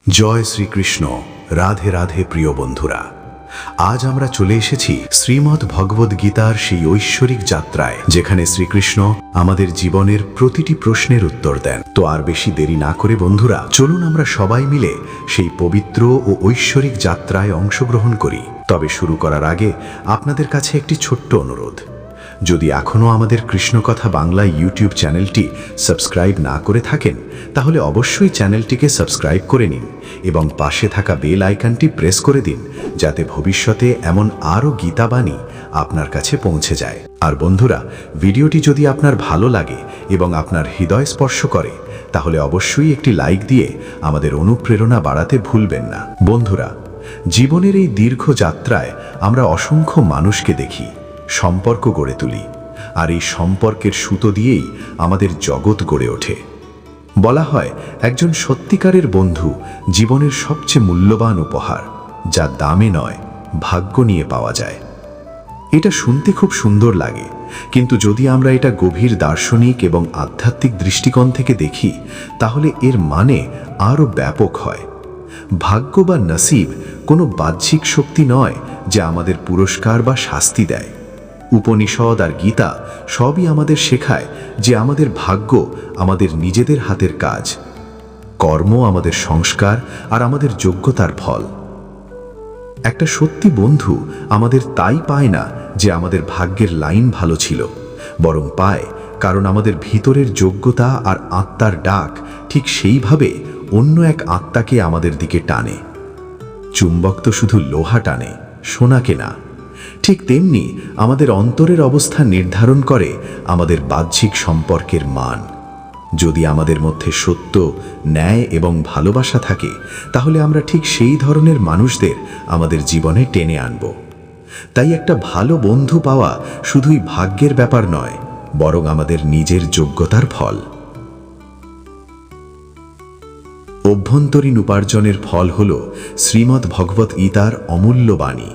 জয় শ্রীকৃষ্ণ। রাধে রাধে প্রিয় বন্ধুরা, আজ আমরা চলে এসেছি শ্রীমদ্ ভগবদ গীতার সেই ঐশ্বরিক যাত্রায়, যেখানে শ্রীকৃষ্ণ আমাদের জীবনের প্রতিটি প্রশ্নের উত্তর দেন। তো আর বেশি দেরি না করে বন্ধুরা, চলুন আমরা সবাই মিলে সেই পবিত্র ও ঐশ্বরিক যাত্রায় অংশগ্রহণ করি। তবে শুরু করার আগে আপনাদের কাছে একটি ছোট্ট অনুরোধ। যদি এখনও আমাদের কৃষ্ণকথা বাংলা ইউটিউব চ্যানেলটি সাবস্ক্রাইব না করে থাকেন, তাহলে অবশ্যই চ্যানেলটিকে সাবস্ক্রাইব করে নিন এবং পাশে থাকা বেল আইকনটি প্রেস করে দিন, যাতে ভবিষ্যতে এমন আরও গীতাবাণী আপনার কাছে পৌঁছে যায়। আর বন্ধুরা, ভিডিওটি যদি আপনার ভালো লাগে এবং আপনার হৃদয় স্পর্শ করে, তাহলে অবশ্যই একটি লাইক দিয়ে আমাদের অনুপ্রেরণা বাড়াতে ভুলবেন না। বন্ধুরা, জীবনের এই দীর্ঘ যাত্রায় আমরা অসংখ্য মানুষকে দেখি, সম্পর্ক গড়ে তুলি, আর এই সম্পর্কের সুতো দিয়েই আমাদের জগৎ গড়ে ওঠে। বলা হয়, একজন সত্যিকারের বন্ধু জীবনের সবচেয়ে মূল্যবান উপহার, যা দামে নয়, ভাগ্য নিয়ে পাওয়া যায়। এটা শুনতে খুব সুন্দর লাগে, কিন্তু যদি আমরা এটা গভীর দার্শনিক এবং আধ্যাত্মিক দৃষ্টিকোণ থেকে দেখি, তাহলে এর মানে আরও ব্যাপক হয়। ভাগ্য বা নসিব কোনো বাহ্যিক শক্তি নয় যা আমাদের পুরস্কার বা শাস্তি দেয়। উপনিষদ আর গীতা সবই আমাদের শেখায় যে আমাদের ভাগ্য আমাদের নিজেদের হাতের কাজ, কর্ম আমাদের সংস্কার আর আমাদের যোগ্যতার ফল। একটা সত্যি বন্ধু আমাদের তাই পায় না যে আমাদের ভাগ্যের লাইন ভালো ছিল, বরং পায় কারণ আমাদের ভিতরের যোগ্যতা আর আত্মার ডাক ঠিক সেইভাবে অন্য এক আত্মাকে আমাদের দিকে টানে। চুম্বক তো শুধু লোহা টানে, সোনাকে না। ঠিক তেমনি আমাদের অন্তরের অবস্থা নির্ধারণ করে আমাদের বাহ্যিক সম্পর্কের মান। যদি আমাদের মধ্যে সত্য, ন্যায় এবং ভালোবাসা থাকে, তাহলে আমরা ঠিক সেই ধরনের মানুষদের আমাদের জীবনে টেনে আনব। তাই একটা ভালো বন্ধু পাওয়া শুধুই ভাগ্যের ব্যাপার নয়, বরং আমাদের নিজের যোগ্যতার ফল। অভ্যন্তরীণ উপার্জনের ফল হল শ্রীমদ্ ভগবদ গীতার অমূল্য বাণী,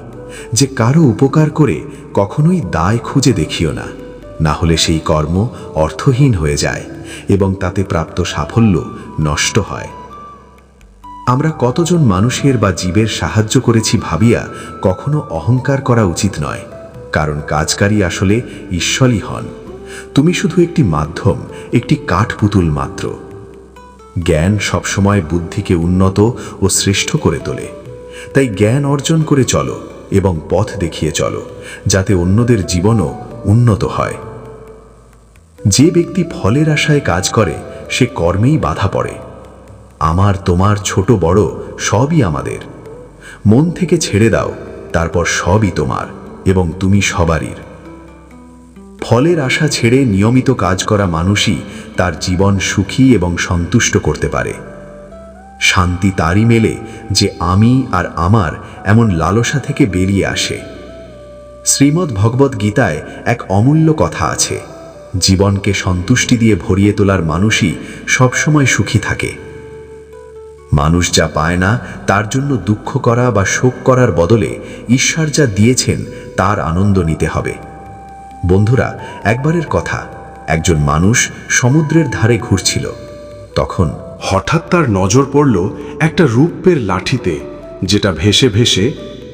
যে কারো উপকার করে কখনোই দায় খুঁজে দেখিও না, না হলে সেই কর্ম অর্থহীন হয়ে যায় এবং তাতে প্রাপ্ত সাফল্য নষ্ট হয়। আমরা কতজন মানুষের বা জীবের সাহায্য করেছি ভাবিয়া কখনো অহংকার করা উচিত নয়, কারণ কাজকারী আসলে ঈশ্বরই হন। তুমি শুধু একটি মাধ্যম, একটি কাঠপুতুল মাত্র। জ্ঞান সবসময় বুদ্ধিকে উন্নত ও শ্রেষ্ঠ করে তোলে। তাই জ্ঞান অর্জন করে চলো এবং পথ দেখিয়ে চলো, যাতে অন্যদের জীবনও উন্নত হয়। যে ব্যক্তি ফলের আশায় কাজ করে, সে কর্মেই বাধা পড়ে। আমার, তোমার, ছোট বড় সবই আমাদের। মন থেকে ছেড়ে দাও, তারপর সবই তোমার এবং তুমি সবারই। ফলের আশা ছেড়ে নিয়মিত কাজ করা মানুষই তার জীবন সুখী এবং সন্তুষ্ট করতে পারে। শান্তি তারই মেলে যে আমি আর আমার এমন লালসা থেকে বেরিয়ে আসে। শ্রীমদ্ ভগবদ গীতায় এক অমূল্য কথা আছে, জীবনকে সন্তুষ্টি দিয়ে ভরিয়ে তোলার মানুষই সবসময় সুখী থাকে। মানুষ যা পায় না তার জন্য দুঃখ করা বা শোক করার বদলে ঈশ্বর যা দিয়েছেন তার আনন্দ নিতে হবে। বন্ধুরা, একবারের কথা, একজন মানুষ সমুদ্রের ধারে ঘুরছিল। তখন হঠাৎ তার নজর পড়ল একটা রূপের লাঠিতে, যেটা ভেসে ভেসে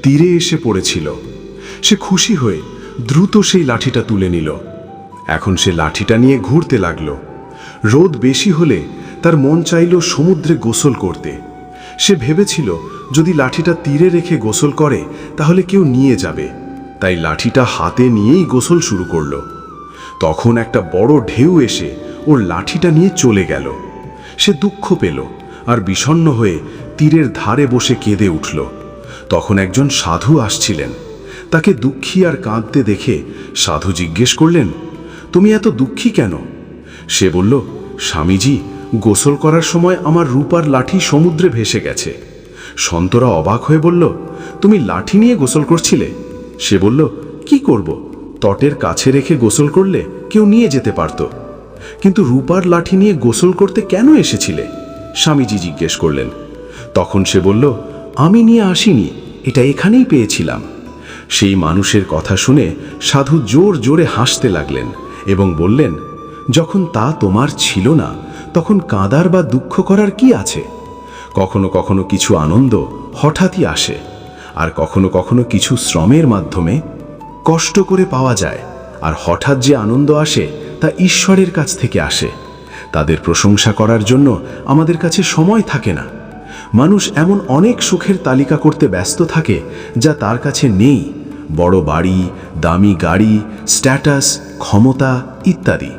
তীরে এসে পড়েছিল। সে খুশি হয়ে দ্রুত সেই লাঠিটা তুলে নিল। এখন সে লাঠিটা নিয়ে ঘুরতে লাগল। রোদ বেশি হলে তার মন চাইল সমুদ্রে গোসল করতে। সে ভেবেছিল যদি লাঠিটা তীরে রেখে গোসল করে তাহলে কেউ নিয়ে যাবে, তাই লাঠিটা হাতে নিয়েই গোসল শুরু করল। তখন একটা বড় ঢেউ এসে ওর লাঠিটা নিয়ে চলে গেল। সে দুঃখ পেল আর বিষণ্ণ হয়ে তীরের ধারে বসে কেঁদে উঠল। তখন একজন সাধু আসছিলেন। তাকে দুঃখী আর কাঁদতে দেখে সাধু জিজ্ঞেস করলেন, তুমি এত দুঃখী কেন? সে বলল, স্বামীজি, গোসল করার সময় আমার রূপার লাঠি সমুদ্রে ভেসে গেছে। সন্তরা অবাক হয়ে বলল, তুমি লাঠি নিয়ে গোসল করছিলে? সে বলল, কি করব, তটের কাছে রেখে গোসল করলে কেউ নিয়ে যেতে পারত। কিন্তু রূপার লাঠি নিয়ে গোসল করতে কেন এসেছিলে? স্বামীজি জিজ্ঞেস করলেন। তখন সে বলল, আমি নিয়ে আসিনি, এটা এখানেই পেয়েছিলাম। সেই মানুষের কথা শুনে সাধু জোর জোরে হাসতে লাগলেন এবং বললেন, যখন তা তোমার ছিল না, তখন কাঁদার বা দুঃখ করার কি আছে? কখনো কখনো কিছু আনন্দ হঠাৎই আসে, আর কখনো কখনো কিছু শ্রমের মাধ্যমে কষ্ট করে পাওয়া যায়। আর হঠাৎ যে আনন্দ আসে তা ঈশ্বরের কাছ থেকে আসে। তাদের প্রশংসা করার জন্য আমাদের কাছে সময় থাকে না। মানুষ এমন অনেক সুখের তালিকা করতে ব্যস্ত থাকে যা তার কাছে নেই, বড় বাড়ি, দামি গাড়ি, স্ট্যাটাস, ক্ষমতা ইত্যাদি।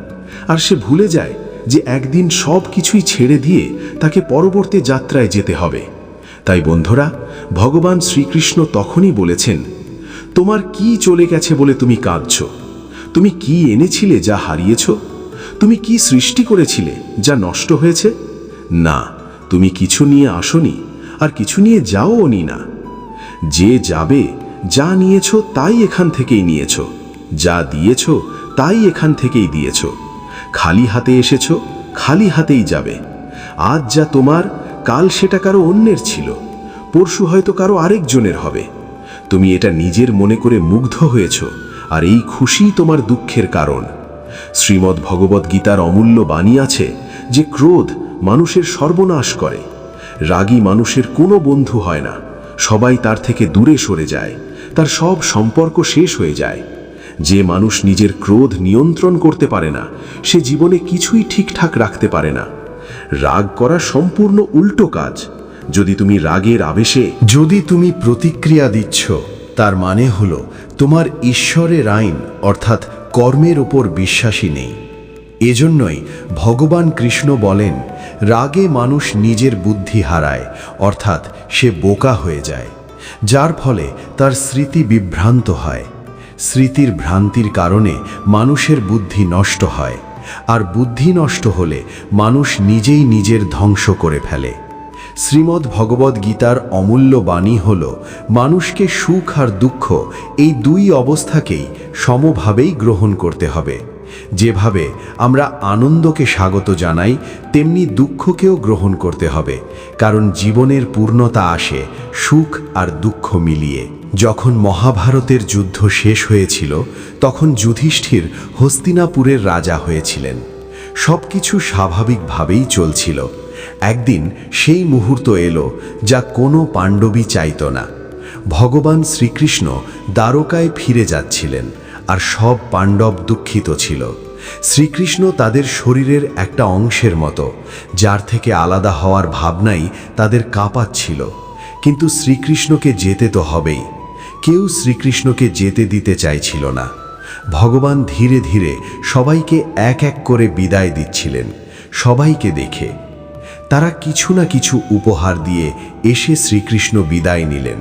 আর সে ভুলে যায় যে একদিন সব কিছুই ছেড়ে দিয়ে তাকে পরবর্তী যাত্রায় যেতে হবে। তাই বন্ধুরা, ভগবান শ্রীকৃষ্ণ তখনই বলেছেন, তোমার কি চলে গেছে বলে তুমি কাঁদছ? তুমি কি এনেছিলে যা হারিয়েছ? তুমি কি সৃষ্টি করেছিলে যা নষ্ট হয়েছে? না, তুমি কিছু নিয়ে আসনি, আর কিছু নিয়ে যাওনি না। যে যাবে, যা নিয়েছ তাই এখান থেকেই নিয়েছ, যা দিয়েছ তাই এখান থেকেই দিয়েছ। খালি হাতে এসেছ, খালি হাতেই যাবে। আজ যা তোমার, কাল সেটা কারো অন্যের ছিল, পরশু হয়তো কারো আরেকজনের হবে। তুমি এটা নিজের মনে করে মুগ্ধ হয়েছ, আর এই খুশিই তোমার দুঃখের কারণ। শ্রীমদ্ ভগবদ্ গীতার অমূল্য বাণী আছে যে ক্রোধ মানুষের সর্বনাশ করে। রাগী মানুষের কোনো বন্ধু হয় না, সবাই তার থেকে দূরে সরে যায়, তার সব সম্পর্ক শেষ হয়ে যায়। যে মানুষ নিজের ক্রোধ নিয়ন্ত্রণ করতে পারে না, সে জীবনে কিছুই ঠিকঠাক রাখতে পারে না। রাগ করা সম্পূর্ণ উল্টো কাজ। যদি তুমি রাগের আবেশে যদি তুমি প্রতিক্রিয়া দিচ্ছ, তার মানে হলো তোমার ঈশ্বরের আইন অর্থাৎ কর্মের ওপর বিশ্বাসী নেই। এজন্যই ভগবান কৃষ্ণ বলেন, রাগে মানুষ নিজের বুদ্ধি হারায়, অর্থাৎ সে বোকা হয়ে যায়, যার ফলে তার স্মৃতি বিভ্রান্ত হয়। স্মৃতির ভ্রান্তির কারণে মানুষের বুদ্ধি নষ্ট হয়, আর বুদ্ধি নষ্ট হলে মানুষ নিজেই নিজের ধ্বংস করে ফেলে। শ্রীমদ্ ভগবদ্ গীতার অমূল্য বাণী হল, মানুষকে সুখ আর দুঃখ এই দুই অবস্থাকেই সমভাবেই গ্রহণ করতে হবে। যেভাবে আমরা আনন্দকে স্বাগত জানাই, তেমনি দুঃখকেও গ্রহণ করতে হবে, কারণ জীবনের পূর্ণতা আসে সুখ আর দুঃখ মিলিয়ে। যখন মহাভারতের যুদ্ধ শেষ হয়েছিল, তখন যুধিষ্ঠির হস্তিনাপুরের রাজা হয়েছিলেন। সবকিছু স্বাভাবিকভাবেই চলছিল। একদিন সেই মুহূর্ত এলো যা কোনো পাণ্ডবই চাইত না। ভগবান শ্রীকৃষ্ণ দ্বারকায় ফিরে যাচ্ছিলেন, আর সব পাণ্ডব দুঃখিত ছিল। শ্রীকৃষ্ণ তাদের শরীরের একটা অংশের মতো, যার থেকে আলাদা হওয়ার ভাবনাই তাদের কাঁপাচ্ছিল। কিন্তু শ্রীকৃষ্ণকে যেতে তো হবেই। কেউ শ্রীকৃষ্ণকে যেতে দিতে চাইছিল না। ভগবান ধীরে ধীরে সবাইকে এক এক করে বিদায় দিচ্ছিলেন। সবাইকে দেখে তারা কিছু না কিছু উপহার দিয়ে এসে শ্রীকৃষ্ণ বিদায় নিলেন।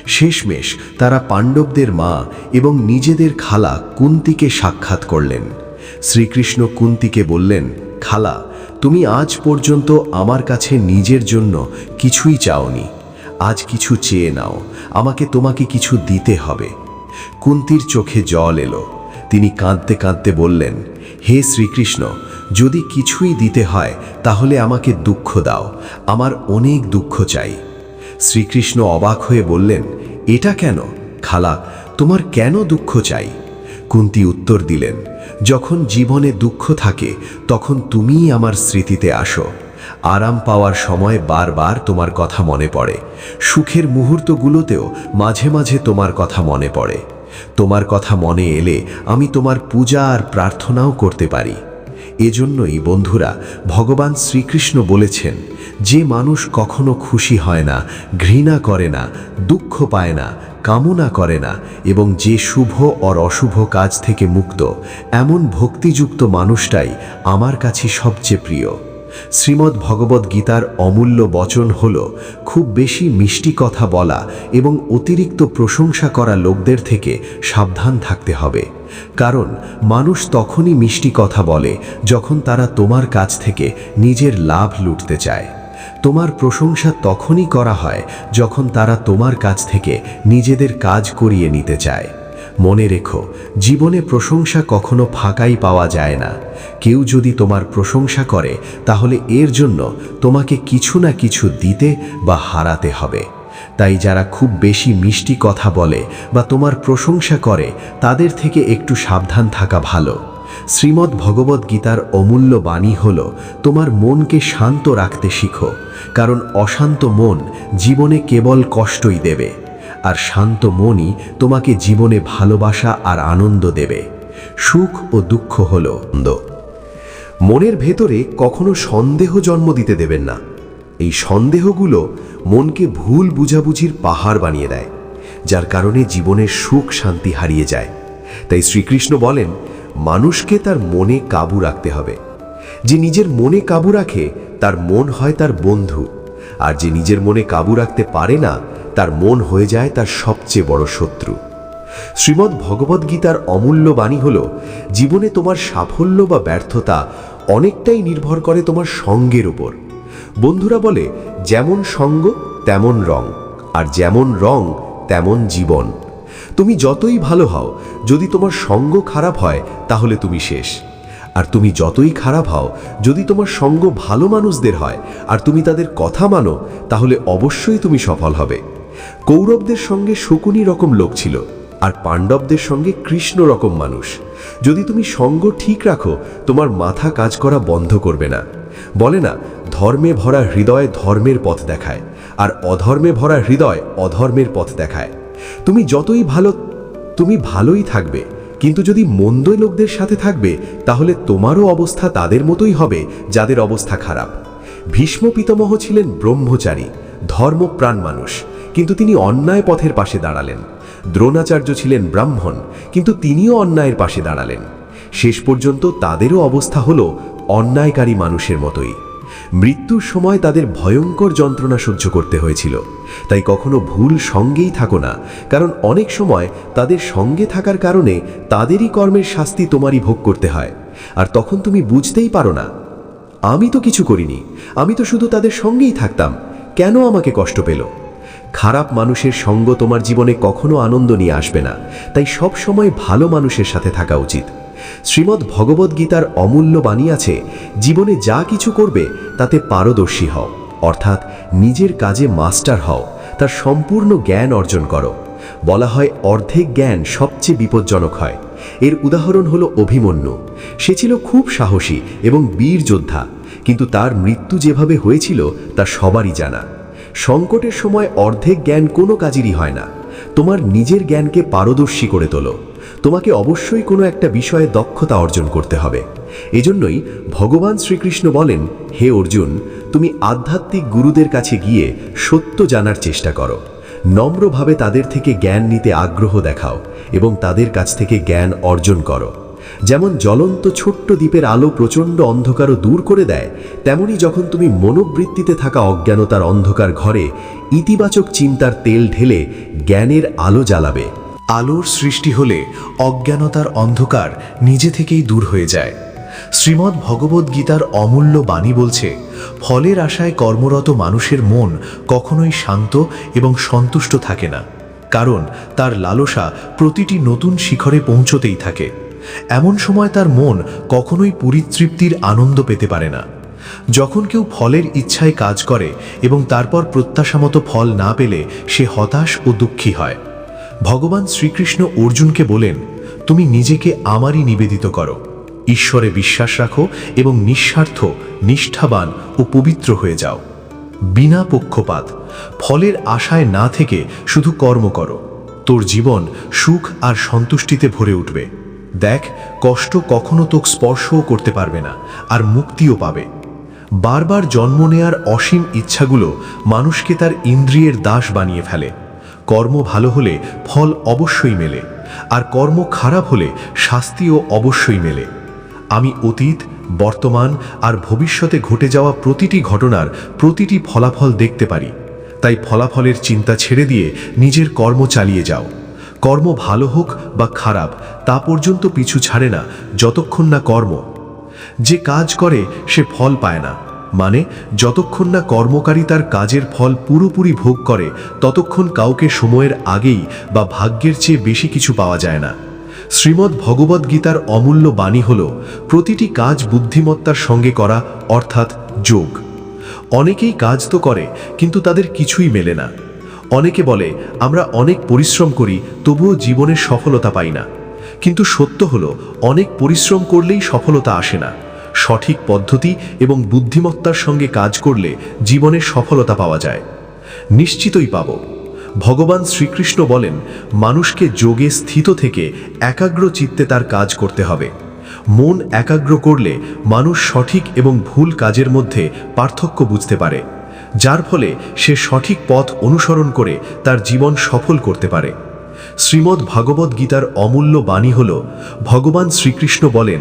শেষমেশ তারা পাণ্ডবদের মা এবং নিজেদের খালা কুন্তিকে সাক্ষাৎ করলেন। শ্রীকৃষ্ণ কুন্তিকে বললেন, খালা, তুমি আজ পর্যন্ত আমার কাছে নিজের জন্য কিছুই চাওনি। আজ কিছু চেয়ে নাও, আমাকে তোমাকে কিছু দিতে হবে। কুন্তির চোখে জল এলো। তিনি কাঁদতে কাঁদতে বললেন, হে শ্রীকৃষ্ণ, যদি কিছুই দিতে হয় তাহলে আমাকে দুঃখ দাও, আমার অনেক দুঃখ চাই। শ্রীকৃষ্ণ অবাক হয়ে বললেন, এটা কেন খালা, তোমার কেন দুঃখ চাই? কুন্তি উত্তর দিলেন, যখন জীবনে দুঃখ থাকে তখন তুমিই আমার স্মৃতিতে আসো। আরাম পাওয়ার সময় বারবার তোমার কথা মনে পড়ে, সুখের মুহূর্তগুলোতেও মাঝে মাঝে তোমার কথা মনে পড়ে। তোমার কথা মনে এলে আমি তোমার পূজা আর প্রার্থনাও করতে পারি। এজন্যই বন্ধুরা, ভগবান শ্রীকৃষ্ণ বলেছেন, যে মানুষ কখনো খুশি হয় না, ঘৃণা করে না, দুঃখ পায় না, কামনা করে না এবং যে শুভ আর অশুভ কাজ থেকে মুক্ত, এমন ভক্তিযুক্ত মানুষটাই আমার কাছে সবচেয়ে প্রিয়। শ্রীমদ্ ভগবদ্ গীতার অমূল্য বচন হল, খুব বেশি মিষ্টি কথা বলা এবং অতিরিক্ত প্রশংসা করা লোকদের থেকে সাবধান থাকতে হবে। কারণ মানুষ তখনই মিষ্টি কথা বলে যখন তারা তোমার কাছ থেকে নিজের লাভ লুটতে চায়। তোমার প্রশংসা তখনই করা হয় যখন তারা তোমার কাছ থেকে নিজেদের কাজ করিয়ে নিতে চায়। মনে রেখো, জীবনে প্রশংসা কখনো ফাঁকাই পাওয়া যায় না। কেউ যদি তোমার প্রশংসা করে তাহলে এর জন্য তোমাকে কিছু না কিছু দিতে বা হারাতে হবে। তাই যারা খুব বেশি মিষ্টি কথা বলে বা তোমার প্রশংসা করে, তাদের থেকে একটু সাবধান থাকা ভালো। শ্রীমদ্ ভগবদ গীতার অমূল্য বাণী হল, তোমার মনকে শান্ত রাখতে শিখো, কারণ অশান্ত মন জীবনে কেবল কষ্টই দেবে, আর শান্ত মনই তোমাকে জীবনে ভালোবাসা আর আনন্দ দেবে। সুখ ও দুঃখ হল আনন্দ। মনের ভেতরে কখনো সন্দেহ জন্ম দিতে দেবেন না। এই সন্দেহগুলো মনকে ভুল বুঝাবুঝির পাহাড় বানিয়ে দেয়, যার কারণে জীবনের সুখ শান্তি হারিয়ে যায়। তাই শ্রীকৃষ্ণ বলেন, মানুষকে তার মনে কাবু রাখতে হবে। যে নিজের মনে কাবু রাখে তার মন হয় তার বন্ধু, আর যে নিজের মনে কাবু রাখতে পারে না তার মন হয়ে যায় তার সবচেয়ে বড় শত্রু। শ্রীমদ্ ভগবদ গীতার অমূল্য বাণী হল, জীবনে তোমার সাফল্য বা ব্যর্থতা অনেকটাই নির্ভর করে তোমার সঙ্গের উপর। বন্ধুরা বলে, যেমন সঙ্গ তেমন রং, আর যেমন রং তেমন জীবন। তুমি যতই ভালো হও, যদি তোমার সঙ্গ খারাপ হয় তাহলে তুমি শেষ। আর তুমি যতই খারাপ হও, যদি তোমার সঙ্গ ভালো মানুষদের হয় আর তুমি তাদের কথা মানো, তাহলে অবশ্যই তুমি সফল হবে। কৌরবদের সঙ্গে শকুনি রকম লোক ছিল, আর পাণ্ডবদের সঙ্গে কৃষ্ণ রকম মানুষ। যদি তুমি সঙ্গ ঠিক রাখো, তোমার মাথা কাজ করা বন্ধ করবে না। বলে না, ধর্মে ভরা হৃদয় ধর্মের পথ দেখায়, আর অধর্মে ভরা হৃদয় অধর্মের পথ দেখায়। তুমি যতই ভালো, তুমি ভালোই থাকবে, কিন্তু যদি মন্দ লোকদের সাথে থাকবে, তাহলে তোমারও অবস্থা তাদের মতোই হবে যাদের অবস্থা খারাপ। ভীষ্ম পিতামহ ছিলেন ব্রহ্মচারী, ধর্মপ্রাণ মানুষ, কিন্তু তিনি অন্যায় পথের পাশে দাঁড়ালেন। দ্রোণাচার্য ছিলেন ব্রাহ্মণ, কিন্তু তিনিও অন্যায়ের পাশে দাঁড়ালেন। শেষ পর্যন্ত তাদেরও অবস্থা হলো অন্যায়কারী মানুষের মতোই। মৃত্যুর সময় তাদের ভয়ঙ্কর যন্ত্রণা সহ্য করতে হয়েছিল। তাই কখনো ভুল সঙ্গেই থাকো না, কারণ অনেক সময় তাদের সঙ্গে থাকার কারণে তাদেরই কর্মের শাস্তি তোমারই ভোগ করতে হয়। আর তখন তুমি বুঝতেই পারো না, আমি তো কিছু করিনি, আমি তো শুধু তাদের সঙ্গেই থাকতাম, কেন আমাকে কষ্ট পেল? খারাপ মানুষের সঙ্গ তোমার জীবনে কখনো আনন্দ নিয়ে আসবে না। তাই সব সময় ভালো মানুষের সাথে থাকা উচিত। শ্রীমদ্ ভগবদ গীতার অমূল্য বাণী আছে, জীবনে যা কিছু করবে তাতে পারদর্শী হও, অর্থাৎ নিজের কাজে মাস্টার হও, তার সম্পূর্ণ জ্ঞান অর্জন করো। বলা হয়, অর্ধেক জ্ঞান সবচেয়ে বিপজ্জনক হয়। এর উদাহরণ হলো অভিমন্যু। সে ছিল খুব সাহসী এবং বীর যোদ্ধা, কিন্তু তার মৃত্যু যেভাবে হয়েছিল তা সবারই জানা। সংকটের সময় অর্ধেক জ্ঞান কোনো কাজেরই হয় না। তোমার নিজের জ্ঞানকে পারদর্শী করে তোলো। তোমাকে অবশ্যই কোনো একটা বিষয়ে দক্ষতা অর্জন করতে হবে। এজন্যই ভগবান শ্রীকৃষ্ণ বলেন, হে অর্জুন, তুমি আধ্যাত্মিক গুরুদের কাছে গিয়ে সত্য জানার চেষ্টা করো। নম্রভাবে তাদের থেকে জ্ঞান নিতে আগ্রহ দেখাও এবং তাদের কাছ থেকে জ্ঞান অর্জন করো। যেমন জ্বলন্ত ছোট্ট দ্বীপের আলো প্রচণ্ড অন্ধকারও দূর করে দেয়, তেমনি যখন তুমি মনোবৃত্তিতে থাকা অজ্ঞানতার অন্ধকার ঘরে ইতিবাচক চিন্তার তেল ঢেলে জ্ঞানের আলো জ্বালাবে, আলোর সৃষ্টি হলে অজ্ঞানতার অন্ধকার নিজে থেকেই দূর হয়ে যায়। শ্রীমদ্ ভগবদ গীতার অমূল্য বাণী বলছে, ফলের আশায় কর্মরত মানুষের মন কখনোই শান্ত এবং সন্তুষ্ট থাকে না, কারণ তার লালসা প্রতিটি নতুন শিখরে পৌঁছতেই থাকে। এমন সময় তার মন কখনোই পরিতৃপ্তির আনন্দ পেতে পারে না। যখন কেউ ফলের ইচ্ছায় কাজ করে এবং তারপর প্রত্যাশামতো ফল না পেলে সে হতাশ ও দুঃখী হয়। ভগবান শ্রীকৃষ্ণ অর্জুনকে বলেন, তুমি নিজেকে আমারই নিবেদিত করো, ঈশ্বরে বিশ্বাস রাখো এবং নিঃস্বার্থ, নিষ্ঠাবান ও পবিত্র হয়ে যাও। বিনা পক্ষপাত, ফলের আশায় না থেকে শুধু কর্ম করো। তোর জীবন সুখ আর সন্তুষ্টিতে ভরে উঠবে। দেখ, কষ্ট কখনো তোকে স্পর্শও করতে পারবে না, আর মুক্তিও পাবে। বারবার জন্ম নেয়ার অসীম ইচ্ছাগুলো মানুষকে তার ইন্দ্রিয়ের দাস বানিয়ে ফেলে। কর্ম ভালো হলে ফল অবশ্যই মেলে, আর কর্ম খারাপ হলে শাস্তিও অবশ্যই মেলে। আমি অতীত, বর্তমান আর ভবিষ্যতে ঘটে যাওয়া প্রতিটি ঘটনার প্রতিটি ফলাফল দেখতে পারি। তাই ফলাফলের চিন্তা ছেড়ে দিয়ে নিজের কর্ম চালিয়ে যাও। কর্ম ভালো হোক বা খারাপ তা পর্যন্ত পিছু ছাড়ে না যতক্ষণ না কর্ম। যে কাজ করে সে ফল পায় না, মানে যতক্ষণ না কর্মকারী তার কাজের ফল পুরোপুরি ভোগ করে ততক্ষণ কাউকে সময়ের আগেই বা ভাগ্যের চেয়ে বেশি কিছু পাওয়া যায় না। শ্রীমদ্ ভগবদ গীতার অমূল্য বাণী হল, প্রতিটি কাজ বুদ্ধিমত্তার সঙ্গে করা, অর্থাৎ যোগ। অনেকেই কাজ তো করে কিন্তু তাদের কিছুই মেলে না। অনেকে বলে, আমরা অনেক পরিশ্রম করি তবুও জীবনে সফলতা পাই না। কিন্তু সত্য হলো অনেক পরিশ্রম করলেই সফলতা আসে না। সঠিক পদ্ধতি এবং বুদ্ধিমত্তার সঙ্গে কাজ করলে জীবনে সফলতা পাওয়া যায়। নিশ্চিতই পাব। ভগবান শ্রীকৃষ্ণ বলেন, মানুষকে যোগে স্থিত থেকে একাগ্র চিত্তে তার কাজ করতে হবে। মন একাগ্র করলে মানুষ সঠিক এবং ভুল কাজের মধ্যে পার্থক্য বুঝতে পারে, যার ফলে সে সঠিক পথ অনুসরণ করে তার জীবন সফল করতে পারে। শ্রীমদ্ ভাগবত গীতার অমূল্য বাণী হল, ভগবান শ্রীকৃষ্ণ বলেন,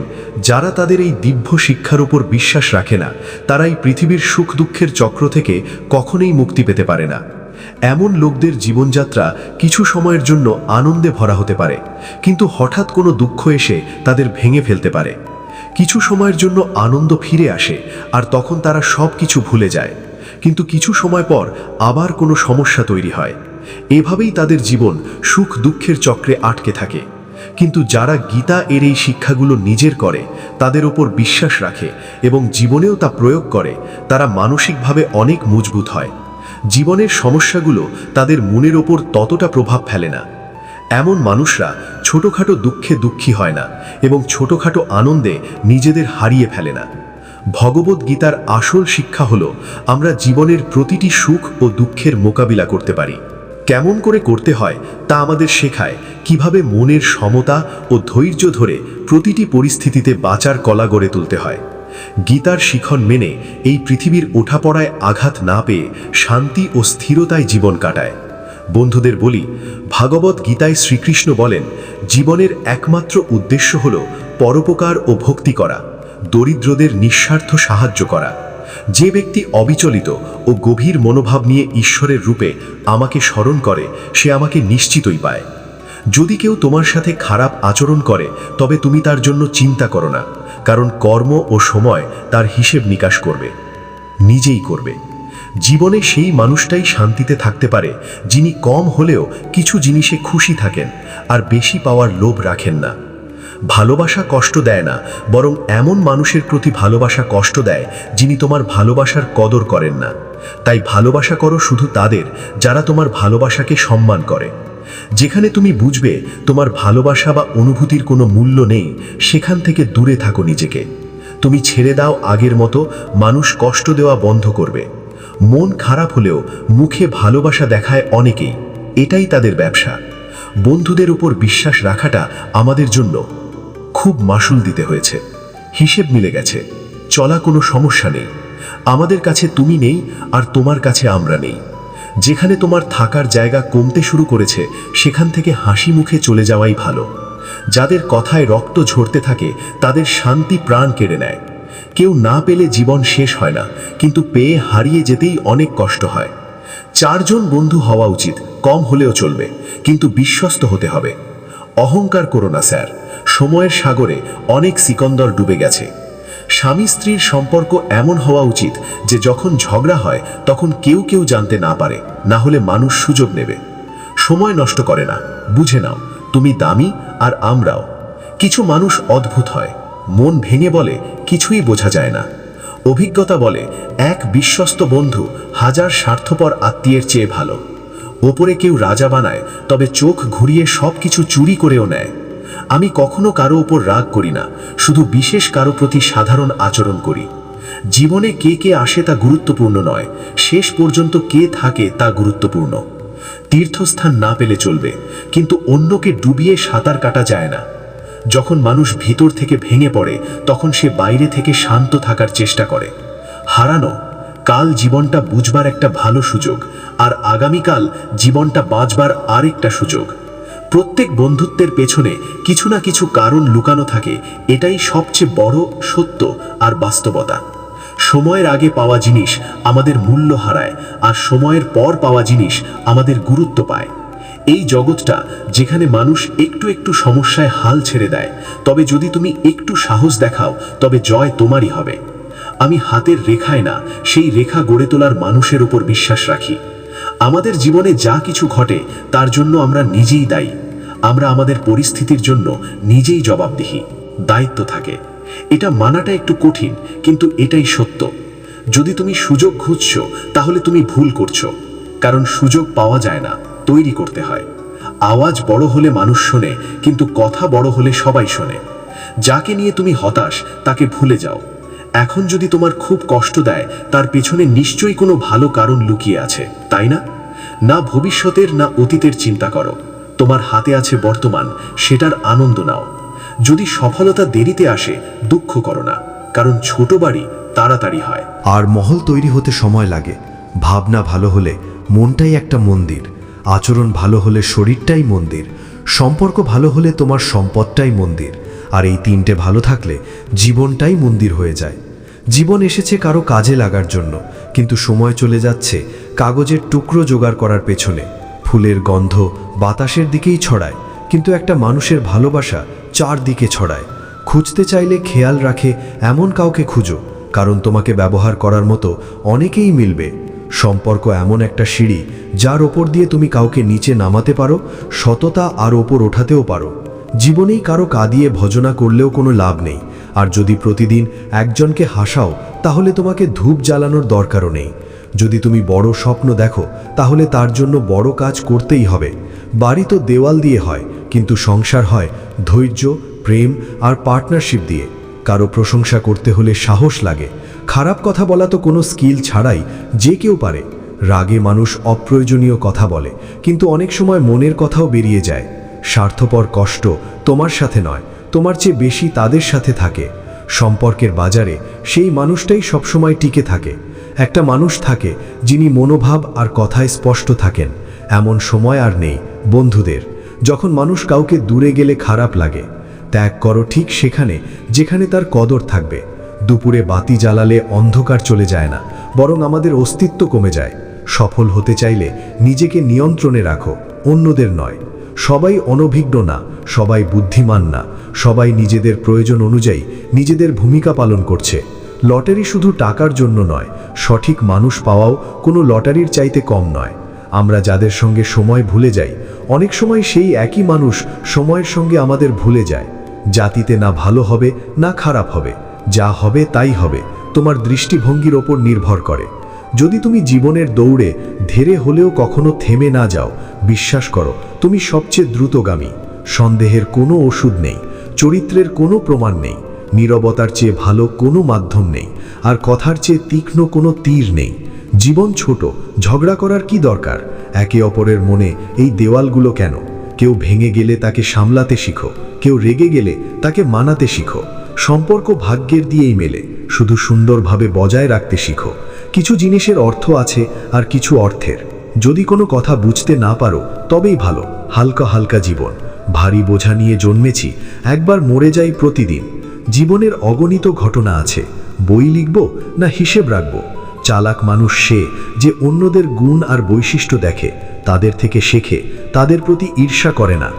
যারা তাদের এই দিব্য শিক্ষার উপর বিশ্বাস রাখে না, তারা এই পৃথিবীর সুখ দুঃখের চক্র থেকে কখনোই মুক্তি পেতে পারে না। এমন লোকদের জীবনযাত্রা কিছু সময়ের জন্য আনন্দে ভরা হতে পারে, কিন্তু হঠাৎ কোনো দুঃখ এসে তাদের ভেঙে ফেলতে পারে। কিছু সময়ের জন্য আনন্দ ফিরে আসে, আর তখন তারা সব কিছু ভুলে যায়, কিন্তু কিছু সময় পর আবার কোনো সমস্যা তৈরি হয়। এভাবেই তাদের জীবন সুখ দুঃখের চক্রে আটকে থাকে। কিন্তু যারা গীতা এর এই শিক্ষাগুলো নিজের করে, তাদের ওপর বিশ্বাস রাখে এবং জীবনেও তা প্রয়োগ করে, তারা মানসিকভাবে অনেক মজবুত হয়। জীবনের সমস্যাগুলো তাদের মনের ওপর ততটা প্রভাব ফেলে না। এমন মানুষরা ছোটখাটো দুঃখে দুঃখী হয় না এবং ছোটখাটো আনন্দে নিজেদের হারিয়ে ফেলে না। ভগবত গীতার আসল শিক্ষা হলো, আমরা জীবনের প্রতিটি সুখ ও দুঃখের মোকাবিলা করতে পারি। কেমন করে করতে হয় তা আমাদের শেখায়, কিভাবে মনের সমতা ও ধৈর্য ধরে প্রতিটি পরিস্থিতিতে বাঁচার কলা গড়ে তুলতে হয়। গীতার শিখন মেনে এই পৃথিবীর ওঠাপড়ায় আঘাত না পেয়ে শান্তি ও স্থিরতায় জীবন কাটায়। বন্ধুদের বলি, ভাগবত গীতায় শ্রীকৃষ্ণ বলেন, জীবনের একমাত্র উদ্দেশ্য হল পরোপকার ও ভক্তি করা, দরিদ্রদের নিঃস্বার্থ সাহায্য করা। যে ব্যক্তি অবিচলিত ও গভীর মনোভাব নিয়ে ঈশ্বরের রূপে আমাকে স্মরণ করে, সে আমাকে নিশ্চিতই পায়। যদি কেউ তোমার সাথে খারাপ আচরণ করে, তবে তুমি তার জন্য চিন্তা করো না, কারণ কর্ম ও সময় তার হিসেব নিকাশ করবে, নিজেই করবে। জীবনে সেই মানুষটাই শান্তিতে থাকতে পারে, যিনি কম হলেও কিছু জিনিসে খুশি থাকেন আর বেশি পাওয়ার লোভ রাখেন না। ভালোবাসা কষ্ট দেয় না, বরং এমন মানুষের প্রতি ভালোবাসা কষ্ট দেয় যিনি তোমার ভালোবাসার কদর করেন না। তাই ভালোবাসা করো শুধু তাদের যারা তোমার ভালোবাসাকে সম্মান করে। যেখানে তুমি বুঝবে তোমার ভালোবাসা বা অনুভূতির কোনো মূল্য নেই, সেখান থেকে দূরে থাকো নিজেকে। তুমি ছেড়ে দাও আগের মতো, মানুষ কষ্ট দেওয়া বন্ধ করবে। মন খারাপ হলেও মুখে ভালোবাসা দেখায় অনেকেই, এটাই তাদের ব্যবসা। বন্ধুদের উপর বিশ্বাস রাখাটা আমাদের জন্য খুব মাসুল দিতে হয়েছে। হিসেব মিলে গেছে, চলা কোনো সমস্যা নেই। আমাদের কাছে তুমি নেই আর তোমার কাছে আমরা নেই। যেখানে তোমার থাকার জায়গা কমতে শুরু করেছে, সেখান থেকে হাসি মুখে চলে যাওয়াই ভালো। যাদের কথায় রক্ত ঝরতে থাকে, তাদের শান্তি প্রাণ কেড়ে নেয়। কেউ না পেলে জীবন শেষ হয় না, কিন্তু পেয়ে হারিয়ে যেতেই অনেক কষ্ট হয়। 4 জন বন্ধু হওয়া উচিত, কম হলেও চলবে, কিন্তু বিশ্বস্ত হতে হবে। অহংকার করো না স্যার, সময়ের সাগরে অনেক সিকন্দর ডুবে গেছে। স্বামী স্ত্রীর সম্পর্ক এমন হওয়া উচিত যে যখন ঝগড়া হয় তখন কেউ কেউ জানতে না পারে, না হলে মানুষ সুযোগ নেবে। সময় নষ্ট করে না, বুঝে নাও তুমি দামি আর আমরাও। কিছু মানুষ অদ্ভুত হয়, মন ভেঙে বলে কিছুই বোঝা যায় না। অভিজ্ঞতা বলে, এক বিশ্বস্ত বন্ধু 1000 স্বার্থপর আত্মীয়ের চেয়ে ভালো। ওপরে কেউ রাজা বানায়, তবে চোখ ঘুরিয়ে সব কিছু চুরি করেও নেয়। আমি কখনো কারো ওপর রাগ করি না, শুধু বিশেষ কারো প্রতি সাধারণ আচরণ করি। জীবনে কে কে আসে তা গুরুত্বপূর্ণ নয়, শেষ পর্যন্ত কে থাকে তা গুরুত্বপূর্ণ। তীর্থস্থান না পেলে চলবে, কিন্তু অন্যকে ডুবিয়ে সাঁতার কাটা যায় না। যখন মানুষ ভিতর থেকে ভেঙে পড়ে, তখন সে বাইরে থেকে শান্ত থাকার চেষ্টা করে। হারানো কাল জীবনটা বুঝবার একটা ভালো সুযোগ, আর আগামীকাল জীবনটা বাঁচবার আরেকটা সুযোগ। প্রত্যেক বন্ধুত্বের পেছনে কিছু না কিছু কারণ লুকানো থাকে, এটাই সবচেয়ে বড় সত্য আর বাস্তবতা। সময়ের আগে পাওয়া জিনিস আমাদের মূল্য হারায়, আর সময়ের পর পাওয়া জিনিস আমাদের গুরুত্ব পায়। এই জগৎটা যেখানে মানুষ একটু একটু সমস্যায় হাল ছেড়ে দেয়, তবে যদি তুমি একটু সাহস দেখাও, তবে জয় তোমারই হবে। আমি হাতের রেখায় না, সেই রেখা গড়ে তোলার মানুষের উপর বিশ্বাস রাখি। আমাদের জীবনে যা কিছু ঘটে তার জন্য আমরা নিজেই দায়ী। আমরা আমাদের পরিস্থিতির জন্য নিজেই জবাবদিহি। দায়িত্ব থাকে, এটা মানাটা একটু কঠিন, কিন্তু এটাই সত্য। যদি তুমি সুযোগ খুঁজছো, তাহলে তুমি ভুল করছো, কারণ সুযোগ পাওয়া যায় না, তৈরি করতে হয়। আওয়াজ বড় হলে মানুষ শোনে, কিন্তু কথা বড় হলে সবাই শোনে। যাকে নিয়ে তুমি হতাশ তাকে ভুলে যাও। এখন যদি তোমার খুব কষ্ট দেয়, তার পেছনে নিশ্চয়ই কোনো ভালো কারণ লুকিয়ে আছে, তাই না? না ভবিষ্যতের না অতীতের চিন্তা করো। তোমার হাতে আছে বর্তমান, সেটার আনন্দ নাও। যদি সফলতা দেরিতে আসে, দুঃখ করো না, কারণ ছোট বাড়ি তাড়াতাড়ি হয়। আর মহল তৈরি হতে সময় লাগে। ভাবনা ভালো হলে মনটাই একটা মন্দির, আচরণ ভালো হলে শরীরটাই মন্দির, সম্পর্ক ভালো হলে তোমার সম্পদটাই মন্দির, আর এই তিনটে ভালো থাকলে জীবনটাই মন্দির হয়ে যায়। জীবন এসেছে কারো কাজে লাগার জন্য, কিন্তু সময় চলে যাচ্ছে কাগজের টুকরো জোগাড় করার পেছনে। ফুলের গন্ধ বাতাসের দিকেই ছড়ায়, কিন্তু একটা মানুষের ভালোবাসা চারদিকে ছড়ায়। খুঁজতে চাইলে খেয়াল রাখে এমন কাউকে খুঁজো, কারণ তোমাকে ব্যবহার করার মতো অনেকেই মিলবে। সম্পর্ক এমন একটা সিঁড়ি, যার ওপর দিয়ে তুমি কাউকে নিচে নামাতে পারো, সততা আর ওপর ওঠাতেও পারো। জীবনেই কারো কাঁদিয়ে ভজনা করলেও কোনো লাভ নেই। আর যদি প্রতিদিন একজনকে হাসাও, তাহলে তোমাকে ধূপ জ্বালানোর দরকারও নেই। যদি তুমি বড় স্বপ্ন দেখো, তাহলে তার জন্য বড় কাজ করতেই হবে। বাড়ি তো দেওয়াল দিয়ে হয়, কিন্তু সংসার হয় ধৈর্য, প্রেম আর পার্টনারশিপ দিয়ে। কারো প্রশংসা করতে হলে সাহস লাগে। খারাপ কথা বলা তো কোনো স্কিল ছাড়াই যে কেউ পারে। রাগে মানুষ অপ্রয়োজনীয় কথা বলে, কিন্তু অনেক সময় মনের কথাও বেরিয়ে যায়। স্বার্থপর কষ্ট তোমার সাথে নয়, তোমার চেয়ে বেশি তাদের সাথে থাকে। সম্পর্কের বাজারে সেই মানুষটাই সবসময় টিকে থাকে। একটা মানুষ থাকে যিনি মনোভাব আর কথায় স্পষ্ট থাকেন। এমন সময় আর নেই বন্ধুদের, যখন মানুষ কাউকে দূরে গেলে খারাপ লাগে। ত্যাগ করো ঠিক সেখানে যেখানে তার কদর থাকবে। দুপুরে বাতি জ্বালালে অন্ধকার চলে যায় না, বরং আমাদের অস্তিত্ব কমে যায়। সফল হতে চাইলে নিজেকে নিয়ন্ত্রণে রাখো, অন্যদের নয়। সবাই অনভিজ্ঞ না, সবাই বুদ্ধিমান না, সবাই নিজেদের প্রয়োজন অনুযায়ী নিজেদের ভূমিকা পালন করছে। লটারি শুধু টাকার জন্য নয়, সঠিক মানুষ পাওয়াও কোনো লটারির চাইতে কম নয়। আমরা যাদের সঙ্গে সময় ভুলে যাই, অনেক সময় সেই একই মানুষ সময়ের সঙ্গে আমাদের ভুলে যায়। জাতিতে না ভালো হবে না খারাপ হবে, যা হবে তাই হবে, তোমার দৃষ্টিভঙ্গির ওপর নির্ভর করে। যদি তুমি জীবনের দৌড়ে ধীরে হলেও কখনো থেমে না যাও, বিশ্বাস করো তুমি সবচেয়ে দ্রুতগামী। সন্দেহের কোনো ওষুধ নেই, চরিত্রের কোনো প্রমাণ নেই, নীরবতার চেয়ে ভালো কোনো মাধ্যম নেই, আর কথার চেয়ে তীক্ষ্ণ কোনো তীর নেই। জীবন ছোট, ঝগড়া করার কি দরকার? একে অপরের মনে এই দেওয়ালগুলো কেন? কেউ ভেঙে গেলে তাকে সামলাতে শিখো, কেউ রেগে গেলে তাকে মানাতে শিখো। সম্পর্ক ভাগ্যের দিয়েই মেলে, শুধু সুন্দরভাবে বজায় রাখতে শিখো। কিছু জিনিসের অর্থ আছে আর কিছু অর্থের। যদি কোনো কথা বুঝতে না পারো তবেই ভালো। হালকা হালকা জীবন, ভারী বোঝা নিয়ে জন্মেছি, একবার মরে যাই প্রতিদিন। জীবনের অগণিত ঘটনা আছে, বই লিখব না হিসেব রাখব? চালাক মানুষ সে যে অন্যদের গুণ আর বৈশিষ্ট্য দেখে, তাদের থেকে শেখে, তাদের প্রতি ঈর্ষা করে না।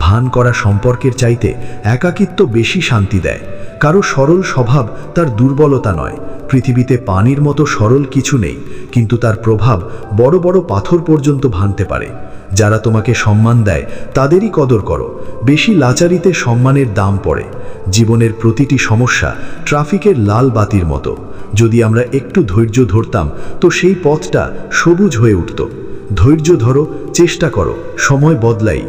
ভান করা সম্পর্কের চাইতে একাকিত্ব বেশি শান্তি দেয়। কারো সরল স্বভাব তার দুর্বলতা নয়। পৃথিবীতে পানির মতো সরল কিছু নেই, কিন্তু তার প্রভাব বড় বড় পাথর পর্যন্ত ভাঙতে পারে। যারা তোমাকে সম্মান দেয় তাদেরই কদর করো। বেশি লাচারিতে সম্মানের দাম পড়ে। জীবনের প্রতিটি সমস্যা ট্রাফিকের লাল বাতির মতো। যদি আমরা একটু ধৈর্য ধরতাম, তো সেই পথটা সবুজ হয়ে উঠত। ধৈর্য ধরো, চেষ্টা করো, সময় বদলাই।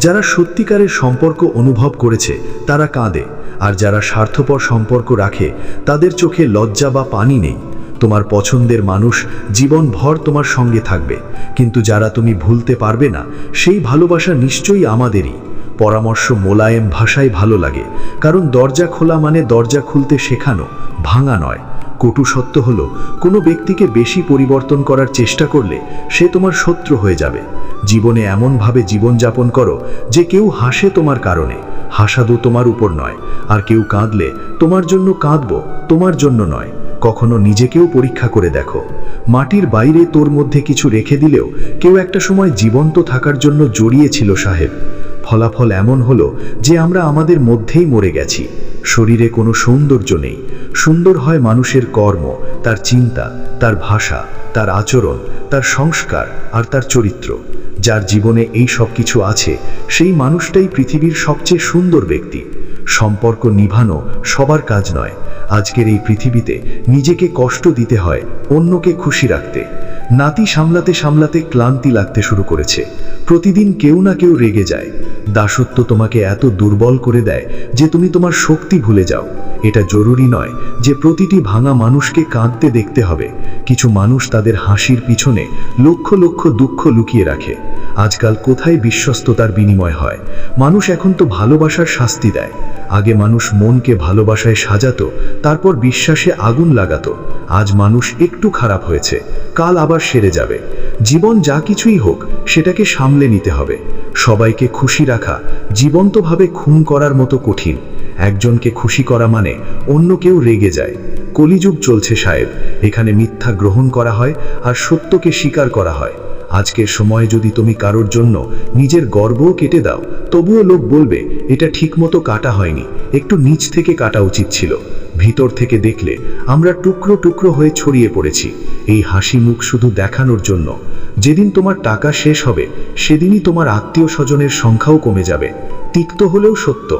যারা সত্যিকারের সম্পর্ক অনুভব করেছে তারা কাঁদে, আর যারা স্বার্থপর সম্পর্ক রাখে তাদের চোখে লজ্জা বা পানি নেই। তোমার পছন্দের মানুষ জীবনভর তোমার সঙ্গে থাকবে, কিন্তু যারা তুমি ভুলতে পারবে না, সেই ভালোবাসা নিশ্চয়ই আমাদেরই। পরামর্শ মোলায়েম ভাষায় ভালো লাগে, কারণ দরজা খোলা মানে দরজা খুলতে শেখানো, ভাঙা নয়। কটু সত্য হলো, কোনো ব্যক্তিকে বেশি পরিবর্তন করার চেষ্টা করলে সে তোমার শত্রু হয়ে যাবে। জীবনে এমনভাবে জীবনযাপন করো যে কেউ হাসে তোমার কারণে, হাসাদো তোমার উপর নয়। আর কেউ কাঁদলে তোমার জন্য কাঁদবো, তোমার জন্য নয়। কখনো নিজেকেও পরীক্ষা করে দেখো। মাটির বাইরে তোর মধ্যে কিছু রেখে দিলেও কেউ একটা সময় জীবন্ত থাকার জন্য জড়িয়েছিল সাহেব। ফলাফল এমন হলো যে আমরা আমাদের মধ্যেই মরে গেছি। শরীরে কোনো সৌন্দর্য নেই, সুন্দর হয় মানুষের কর্ম, তার চিন্তা, তার ভাষা, তার আচরণ, তার সংস্কার আর তার চরিত্র। যার জীবনে এই সব কিছু আছে, সেই মানুষটাই পৃথিবীর সবচেয়ে সুন্দর ব্যক্তি। সম্পর্ক নিভানো সবার কাজ নয়। আজকের এই পৃথিবীতে নিজেকে কষ্ট দিতে হয় অন্যকে খুশি রাখতে। নাতি সামলাতে সামলাতে ক্লান্তি লাগতে শুরু করেছে। প্রতিদিন কেউ না কেউ রেগে যায়। দাসত্ব তোমাকে এত দুর্বল করে দেয় যে তুমি তোমার শক্তি ভুলে যাও। এটা জরুরি নয় যে প্রতিটি ভাঙা মানুষকে কাঁদতে দেখতে হবে। কিছু মানুষ তাদের হাসির পিছনে লক্ষ লক্ষ দুঃখ লুকিয়ে রাখে। আজকাল কোথায় বিশ্বস্ততার বিনিময় হয়? মানুষ এখন তো ভালোবাসার শাস্তি দেয়। আগে মানুষ মনকে ভালোবাসায় সাজাতো, তারপর বিশ্বাসে আগুন লাগাতো। আজ মানুষ একটু খারাপ হয়েছে, কাল আবার সেরে যাবে। জীবন যা কিছুই হোক, সেটাকে সামলে নিতে হবে। সবাইকে খুশি রাখা জীবন্তভাবে খুন করার মতো কঠিন। একজনকে খুশি করা মানে অন্য কেউ রেগে যায়। কলিযুগ চলছে সাহেব, এখানে মিথ্যা গ্রহণ করা হয় আর সত্যকে স্বীকার করা হয়। আজকের সময়ে যদি তুমি কারোর জন্য নিজের গর্বও কেটে দাও, তবুও লোক বলবে এটা ঠিকমতো কাটা হয়নি, একটু নিচ থেকে কাটা উচিত ছিল। ভিতর থেকে দেখলে আমরা টুকরো টুকরো হয়ে ছড়িয়ে পড়েছি। এই হাসি মুখ শুধু দেখানোর জন্য। যেদিন তোমার টাকা শেষ হবে, সেদিনই তোমার আত্মীয় স্বজনের সংখ্যাও কমে যাবে। তিক্ত হলেও সত্য,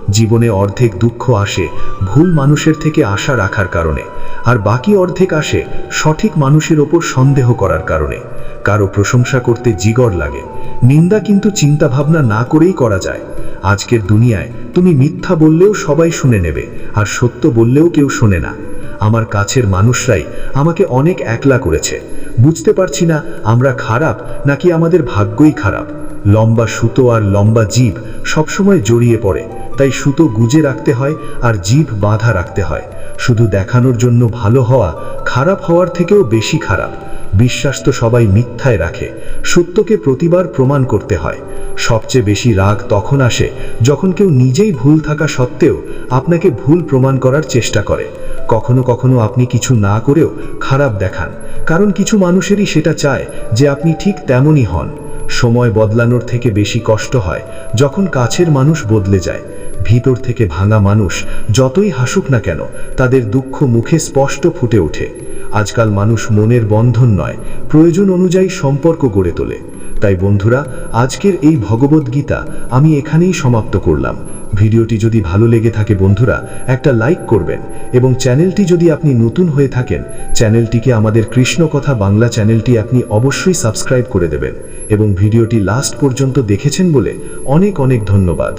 জীবনে অর্ধেক দুঃখ আসে ভুল মানুষের থেকে আশা রাখার কারণে, আর বাকি অর্ধেক আসে সঠিক মানুষের ওপর সন্দেহ করার কারণে। কারো প্রশংসা করতে জিগর লাগে, নিন্দা কিন্তু চিন্তা ভাবনা না করেই করা যায়। আজকের দুনিয়ায় তুমি মিথ্যা বললেও সবাই শুনে নেবে, আর সত্য বললেও কেউ শোনে না। আমার কাছের মানুষরাই আমাকে অনেক একলা করেছে। বুঝতে পারছি না আমরা খারাপ নাকি আমাদের ভাগ্যই খারাপ। লম্বা সুতো আর লম্বা জিভ সবসময় জড়িয়ে পড়ে, তাই সুতো গুজে রাখতে হয় আর জিভ বাঁধা রাখতে হয়। শুধু দেখানোর জন্য ভালো হওয়া খারাপ হওয়ার থেকেও বেশি খারাপ। বিশ্বাস তো সবাই মিথ্যায় রাখে, সত্যকে প্রতিবার প্রমাণ করতে হয়। সবচেয়ে বেশি রাগ তখন আসে যখন কেউ নিজেই ভুল থাকা সত্ত্বেও আপনাকে ভুল প্রমাণ করার চেষ্টা করে। কখনো কখনো আপনি কিছু না করেও খারাপ দেখান, কারণ কিছু মানুষেরই সেটা চায় যে আপনি ঠিক তেমনই হন। সময় বদলানোর থেকে বেশি কষ্ট হয় যখন কাছের মানুষ বদলে যায়। ভিতর থেকে ভাঙা মানুষ যতই হাসুক না কেন, তাদের দুঃখ মুখে স্পষ্ট ফুটে ওঠে। আজকাল মানুষ মনের বন্ধন নয়, প্রয়োজন অনুযায়ী সম্পর্ক গড়ে তোলে। তাই বন্ধুরা, আজকের এই ভগবদ্গীতা আমি এখানেই সমাপ্ত করলাম। ভিডিওটি যদি ভালো লেগে থাকে বন্ধুরা, একটা লাইক করবেন, এবং চ্যানেলটি যদি আপনি নতুন হয়ে থাকেন, চ্যানেলটিকে আমাদের কৃষ্ণ কথা বাংলা চ্যানেলটি আপনি অবশ্যই সাবস্ক্রাইব করে দেবেন। এবং ভিডিওটি লাস্ট পর্যন্ত দেখেছেন বলে অনেক অনেক ধন্যবাদ।